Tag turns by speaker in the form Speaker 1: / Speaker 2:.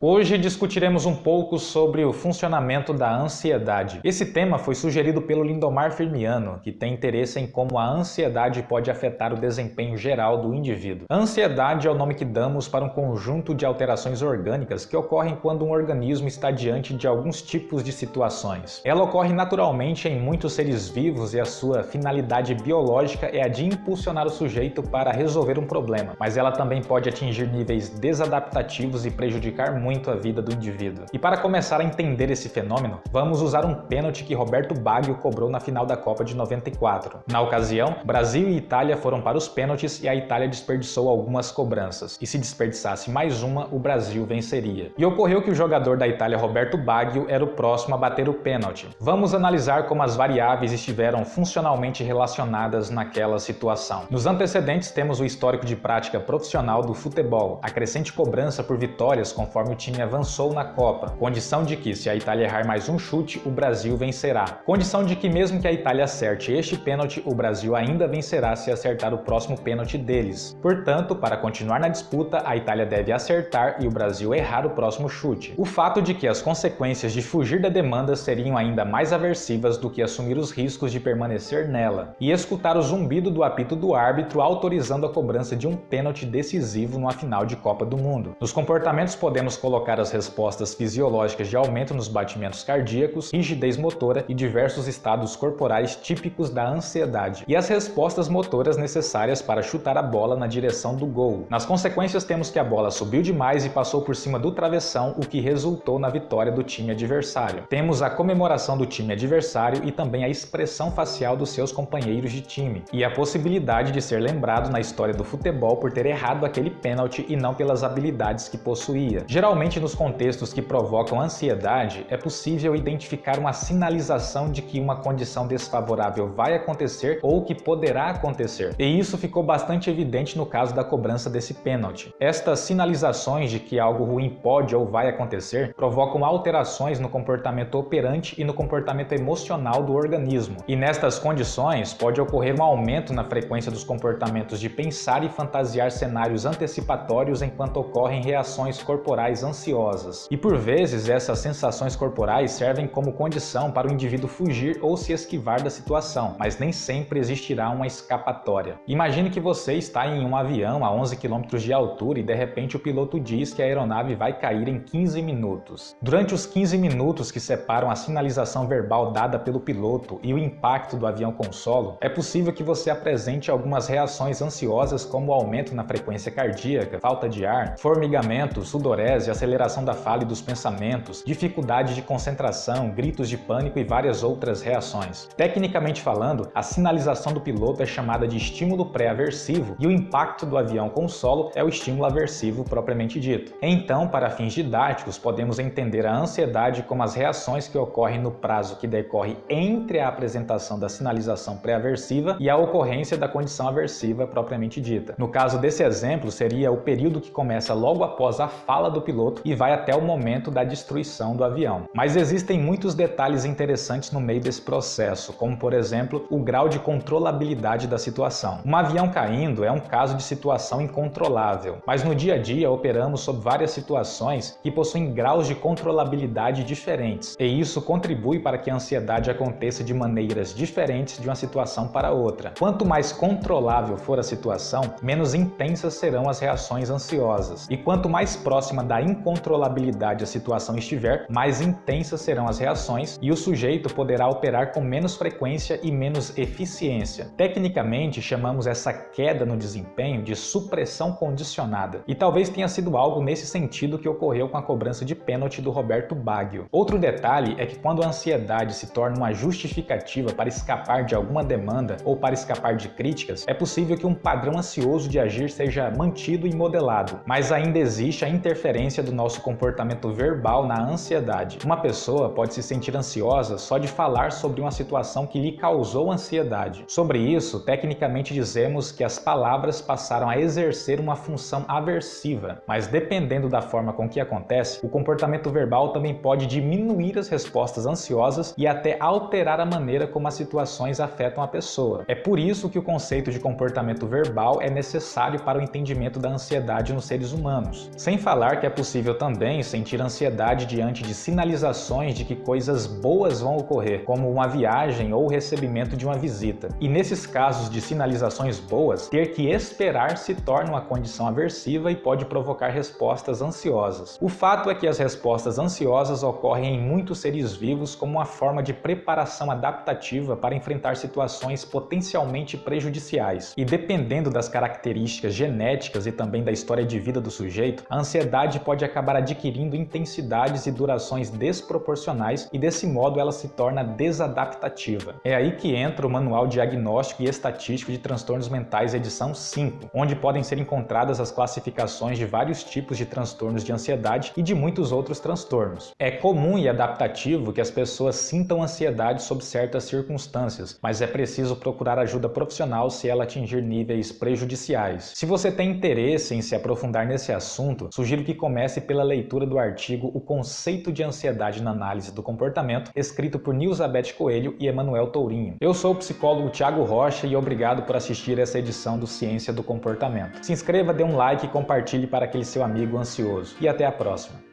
Speaker 1: Hoje discutiremos um pouco sobre o funcionamento da ansiedade. Esse tema foi sugerido pelo Lindomar Firmiano, que tem interesse em como a ansiedade pode afetar o desempenho geral do indivíduo. A ansiedade é o nome que damos para um conjunto de alterações orgânicas que ocorrem quando um organismo está diante de alguns tipos de situações. Ela ocorre naturalmente em muitos seres vivos e a sua finalidade biológica é a de impulsionar o sujeito para resolver um problema, mas ela também pode atingir níveis desadaptativos e prejudicar muito a vida do indivíduo. E para começar a entender esse fenômeno, vamos usar um pênalti que Roberto Baggio cobrou na final da Copa de 94. Na ocasião, Brasil e Itália foram para os pênaltis e a Itália desperdiçou algumas cobranças. E se desperdiçasse mais uma, o Brasil venceria. E ocorreu que o jogador da Itália, Roberto Baggio, era o próximo a bater o pênalti. Vamos analisar como as variáveis estiveram funcionalmente relacionadas naquela situação. Nos antecedentes temos o histórico de prática profissional do futebol, a crescente cobrança por vitórias conforme o time avançou na Copa, condição de que, se a Itália errar mais um chute, o Brasil vencerá. Condição de que, mesmo que a Itália acerte este pênalti, o Brasil ainda vencerá se acertar o próximo pênalti deles. Portanto, para continuar na disputa, a Itália deve acertar e o Brasil errar o próximo chute. O fato de que as consequências de fugir da demanda seriam ainda mais aversivas do que assumir os riscos de permanecer nela, e escutar o zumbido do apito do árbitro autorizando a cobrança de um pênalti decisivo numa final de Copa do Mundo. Nos comportamentos podemos colocar as respostas fisiológicas de aumento nos batimentos cardíacos, rigidez motora e diversos estados corporais típicos da ansiedade, e as respostas motoras necessárias para chutar a bola na direção do gol. Nas consequências temos que a bola subiu demais e passou por cima do travessão, o que resultou na vitória do time adversário. Temos a comemoração do time adversário e também a expressão facial dos seus companheiros de time, e a possibilidade de ser lembrado na história do futebol por ter errado aquele pênalti e não pelas habilidades que possuía. Geralmente, nos contextos que provocam ansiedade, é possível identificar uma sinalização de que uma condição desfavorável vai acontecer ou que poderá acontecer. E isso ficou bastante evidente no caso da cobrança desse pênalti. Estas sinalizações de que algo ruim pode ou vai acontecer provocam alterações no comportamento operante e no comportamento emocional do organismo. E nestas condições, pode ocorrer um aumento na frequência dos comportamentos de pensar e fantasiar cenários antecipatórios enquanto ocorrem reações corporais ansiosas. E por vezes essas sensações corporais servem como condição para o indivíduo fugir ou se esquivar da situação, mas nem sempre existirá uma escapatória. Imagine que você está em um avião a 11 km de altura e de repente o piloto diz que a aeronave vai cair em 15 minutos. Durante os 15 minutos que separam a sinalização verbal dada pelo piloto e o impacto do avião com o solo, é possível que você apresente algumas reações ansiosas como o aumento na frequência cardíaca, falta de ar, formigamento, sudorese, aceleração da fala e dos pensamentos, dificuldade de concentração, gritos de pânico e várias outras reações. Tecnicamente falando, a sinalização do piloto é chamada de estímulo pré-aversivo e o impacto do avião com o solo é o estímulo aversivo propriamente dito. Então, para fins didáticos, podemos entender a ansiedade como as reações que ocorrem no prazo que decorre entre a apresentação da sinalização pré-aversiva e a ocorrência da condição aversiva propriamente dita. No caso desse exemplo, seria o período que começa logo após a fala do piloto e vai até o momento da destruição do avião. Mas existem muitos detalhes interessantes no meio desse processo, como por exemplo, o grau de controlabilidade da situação. Um avião caindo é um caso de situação incontrolável, mas no dia a dia operamos sob várias situações que possuem graus de controlabilidade diferentes, e isso contribui para que a ansiedade aconteça de maneiras diferentes de uma situação para outra. Quanto mais controlável for a situação, menos intensas serão as reações ansiosas, e quanto mais próxima da incontrolabilidade a situação estiver, mais intensas serão as reações e o sujeito poderá operar com menos frequência e menos eficiência. Tecnicamente, chamamos essa queda no desempenho de supressão condicionada, e talvez tenha sido algo nesse sentido que ocorreu com a cobrança de pênalti do Roberto Baggio. Outro detalhe é que quando a ansiedade se torna uma justificativa para escapar de alguma demanda ou para escapar de críticas, é possível que um padrão ansioso de agir seja mantido e modelado, mas ainda existe a interferência do nosso comportamento verbal na ansiedade. Uma pessoa pode se sentir ansiosa só de falar sobre uma situação que lhe causou ansiedade. Sobre isso, tecnicamente dizemos que as palavras passaram a exercer uma função aversiva, mas dependendo da forma com que acontece, o comportamento verbal também pode diminuir as respostas ansiosas e até alterar a maneira como as situações afetam a pessoa. É por isso que o conceito de comportamento verbal é necessário para o entendimento da ansiedade nos seres humanos. Sem falar que é possível possível também sentir ansiedade diante de sinalizações de que coisas boas vão ocorrer, como uma viagem ou o recebimento de uma visita. E nesses casos de sinalizações boas, ter que esperar se torna uma condição aversiva e pode provocar respostas ansiosas. O fato é que as respostas ansiosas ocorrem em muitos seres vivos como uma forma de preparação adaptativa para enfrentar situações potencialmente prejudiciais. E dependendo das características genéticas e também da história de vida do sujeito, a ansiedade pode acabar adquirindo intensidades e durações desproporcionais e desse modo ela se torna desadaptativa. É aí que entra o Manual Diagnóstico e Estatístico de Transtornos Mentais, edição 5, onde podem ser encontradas as classificações de vários tipos de transtornos de ansiedade e de muitos outros transtornos. É comum e adaptativo que as pessoas sintam ansiedade sob certas circunstâncias, mas é preciso procurar ajuda profissional se ela atingir níveis prejudiciais. Se você tem interesse em se aprofundar nesse assunto, sugiro que comece pela leitura do artigo O Conceito de Ansiedade na Análise do Comportamento, escrito por Nilzabeth Coelho e Emanuel Tourinho. Eu sou o psicólogo Thiago Rocha e obrigado por assistir essa edição do Ciência do Comportamento. Se inscreva, dê um like e compartilhe para aquele seu amigo ansioso. E até a próxima!